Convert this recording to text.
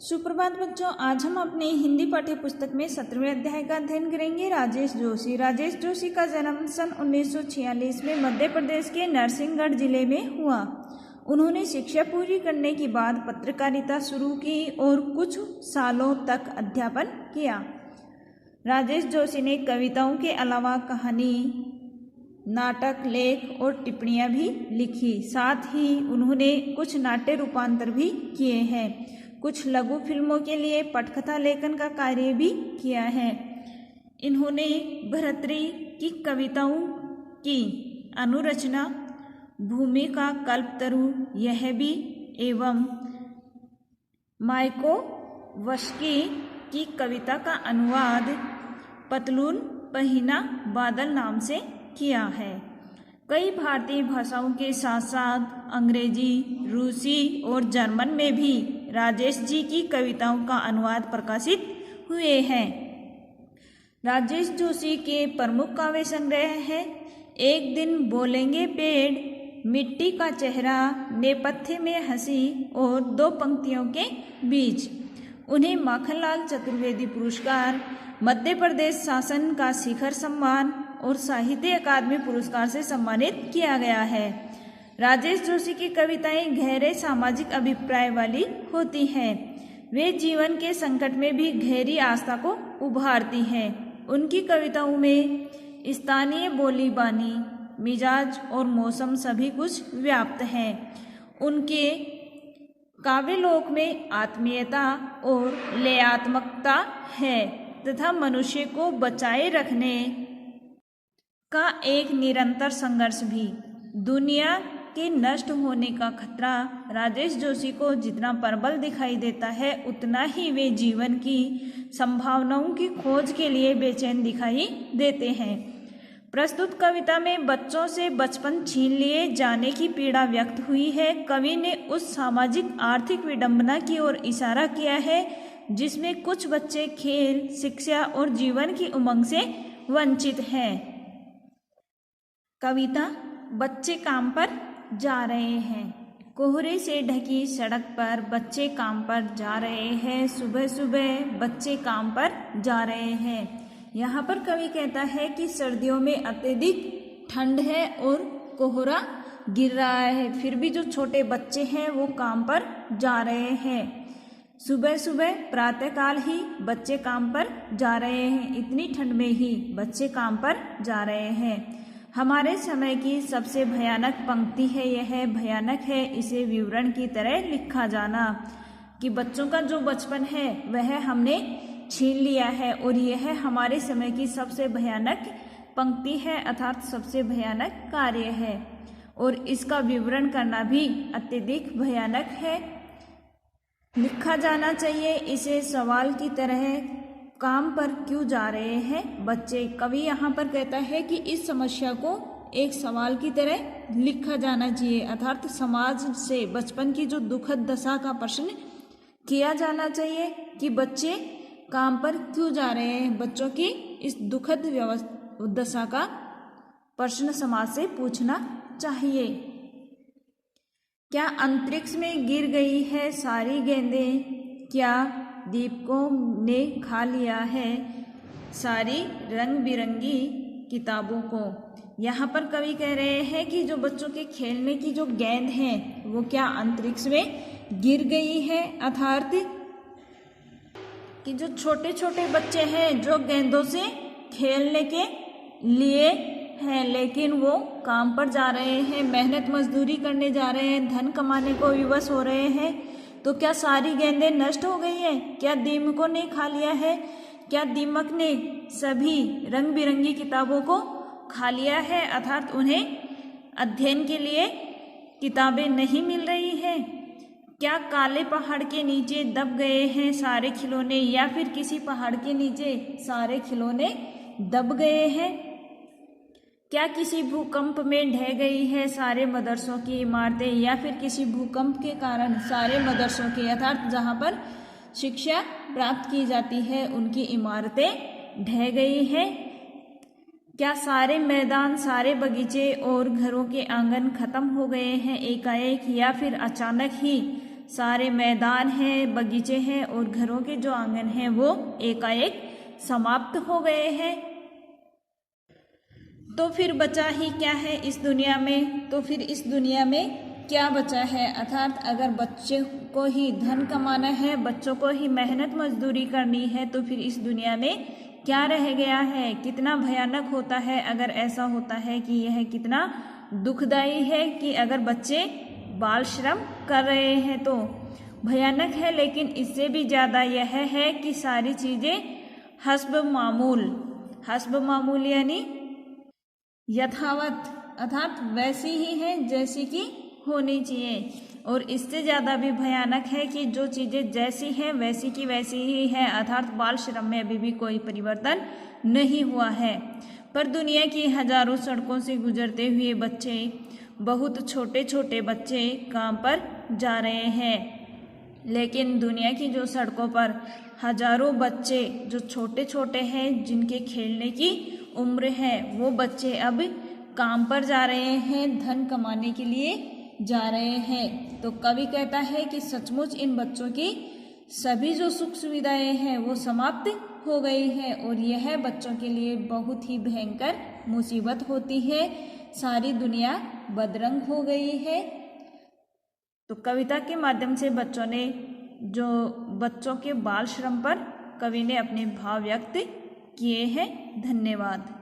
सुप्रभात बच्चों, आज हम अपने हिंदी पाठ्य पुस्तक में 17वें अध्याय का अध्ययन करेंगे। राजेश जोशी का जन्म सन 1946 में मध्य प्रदेश के नरसिंहगढ़ जिले में हुआ। उन्होंने शिक्षा पूरी करने के बाद पत्रकारिता शुरू की और कुछ सालों तक अध्यापन किया। राजेश जोशी ने कविताओं के अलावा कहानी, नाटक, लेख और टिप्पणियाँ भी लिखी। साथ ही उन्होंने कुछ नाट्य रूपांतर भी किए हैं। कुछ लघु फिल्मों के लिए पटकथा लेखन का कार्य भी किया है। इन्होंने भर्तृहरि की कविताओं की अनुरचना, भूमिका, कल्पतरु, यह भी एवं मायाकोव्स्की की कविता का अनुवाद पतलून पहिना बादल नाम से किया है। कई भारतीय भाषाओं के साथ साथ अंग्रेजी, रूसी और जर्मन में भी राजेश जी की कविताओं का अनुवाद प्रकाशित हुए हैं। राजेश जोशी के प्रमुख काव्य संग्रह हैं एक दिन बोलेंगे पेड़, मिट्टी का चेहरा, नेपथ्य में हंसी और दो पंक्तियों के बीच। उन्हें माखनलाल चतुर्वेदी पुरस्कार, मध्य प्रदेश शासन का शिखर सम्मान और साहित्य अकादमी पुरस्कार से सम्मानित किया गया है। राजेश जोशी की कविताएं गहरे सामाजिक अभिप्राय वाली होती हैं। वे जीवन के संकट में भी गहरी आस्था को उभारती हैं। उनकी कविताओं में स्थानीय बोली बानी, मिजाज और मौसम सभी कुछ व्याप्त हैं। उनके काव्यलोक में आत्मीयता और लयात्मकता है तथा मनुष्य को बचाए रखने का एक निरंतर संघर्ष भी। दुनिया के नष्ट होने का खतरा राजेश जोशी को जितना प्रबल दिखाई देता है, उतना ही वे जीवन की संभावनाओं की खोज के लिए बेचैन दिखाई देते हैं। प्रस्तुत कविता में बच्चों से बचपन छीन लिए जाने की पीड़ा व्यक्त हुई है। कवि ने उस सामाजिक आर्थिक विडंबना की ओर इशारा किया है जिसमें कुछ बच्चे खेल, शिक्षा और जीवन की उमंग से वंचित हैं। कविता, बच्चे काम पर जा रहे हैं। कोहरे से ढकी सड़क पर बच्चे काम पर जा रहे हैं। सुबह सुबह बच्चे काम पर जा रहे हैं। यहाँ पर कवि कहता है कि सर्दियों में अत्यधिक ठंड है और कोहरा गिर रहा है, फिर भी जो छोटे बच्चे हैं वो काम पर जा रहे हैं। सुबह सुबह प्रातःकाल ही बच्चे काम पर जा रहे हैं। इतनी ठंड में ही बच्चे काम पर जा रहे हैं। हमारे समय की सबसे भयानक पंक्ति है, यह भयानक है इसे विवरण की तरह लिखा जाना, कि बच्चों का जो बचपन है वह हमने छीन लिया है और यह हमारे समय की सबसे भयानक पंक्ति है अर्थात सबसे भयानक कार्य है और इसका विवरण करना भी अत्यधिक भयानक है। लिखा जाना चाहिए इसे सवाल की तरह, काम पर क्यों जा रहे हैं बच्चे। कवि यहाँ पर कहता है कि इस समस्या को एक सवाल की तरह लिखा जाना चाहिए अर्थात समाज से बचपन की जो दुखद दशा का प्रश्न किया जाना चाहिए कि बच्चे काम पर क्यों जा रहे हैं। बच्चों की इस दुखद दशा का प्रश्न समाज से पूछना चाहिए। क्या अंतरिक्ष में गिर गई है सारी गेंदें, क्या दीपकों ने खा लिया है सारी रंग बिरंगी किताबों को। यहाँ पर कवि कह रहे हैं कि जो बच्चों के खेलने की जो गेंद है वो क्या अंतरिक्ष में गिर गई है, अर्थात कि जो छोटे छोटे बच्चे हैं जो गेंदों से खेलने के लिए हैं लेकिन वो काम पर जा रहे हैं, मेहनत मजदूरी करने जा रहे हैं, धन कमाने को विवश हो रहे हैं, तो क्या सारी गेंदें नष्ट हो गई हैं? क्या दीमकों ने खा लिया है? क्या दीमक ने सभी रंग बिरंगी किताबों को खा लिया है अर्थात उन्हें अध्ययन के लिए किताबें नहीं मिल रही हैं? क्या काले पहाड़ के नीचे दब गए हैं सारे खिलौने या फिर किसी पहाड़ के नीचे सारे खिलौने दब गए हैं? क्या किसी भूकंप में ढह गई है सारे मदरसों की इमारतें या फिर किसी भूकंप के कारण सारे मदरसों के अर्थात जहाँ पर शिक्षा प्राप्त की जाती है उनकी इमारतें ढह गई हैं? क्या सारे मैदान, सारे बगीचे और घरों के आंगन खत्म हो गए हैं एकाएक या फिर अचानक ही सारे मैदान हैं, बगीचे हैं और घरों के जो आंगन हैं वो एकाएक समाप्त हो गए हैं। तो फिर बचा ही क्या है इस दुनिया में? तो फिर इस दुनिया में क्या बचा है? अर्थात अगर बच्चे को ही धन कमाना है, बच्चों को ही मेहनत मजदूरी करनी है, तो फिर इस दुनिया में क्या रह गया है? कितना भयानक होता है अगर ऐसा होता है कि यह कितना दुखदाई है कि अगर बच्चे बाल श्रम कर रहे हैं तो भयानक है। लेकिन इससे भी ज़्यादा यह है कि सारी चीज़ें हस्ब मामूल यानी यथावत, अर्थात वैसी ही हैं जैसी कि होनी चाहिए। और इससे ज़्यादा भी भयानक है कि जो चीज़ें जैसी हैं वैसी की वैसी ही हैं, अर्थात बाल श्रम में अभी भी कोई परिवर्तन नहीं हुआ है। पर दुनिया की हजारों सड़कों से गुजरते हुए बच्चे, बहुत छोटे छोटे बच्चे काम पर जा रहे हैं। लेकिन दुनिया की जो सड़कों पर हजारों बच्चे जो छोटे छोटे हैं, जिनके खेलने की उम्र है, वो बच्चे अब काम पर जा रहे हैं, धन कमाने के लिए जा रहे हैं। तो कवि कहता है कि सचमुच इन बच्चों की सभी जो सुख सुविधाएं हैं वो समाप्त हो गई है और यह बच्चों के लिए बहुत ही भयंकर मुसीबत होती है। सारी दुनिया बदरंग हो गई है। तो कविता के माध्यम से बच्चों के बाल श्रम पर कवि ने अपने भाव व्यक्त किए हैं। धन्यवाद।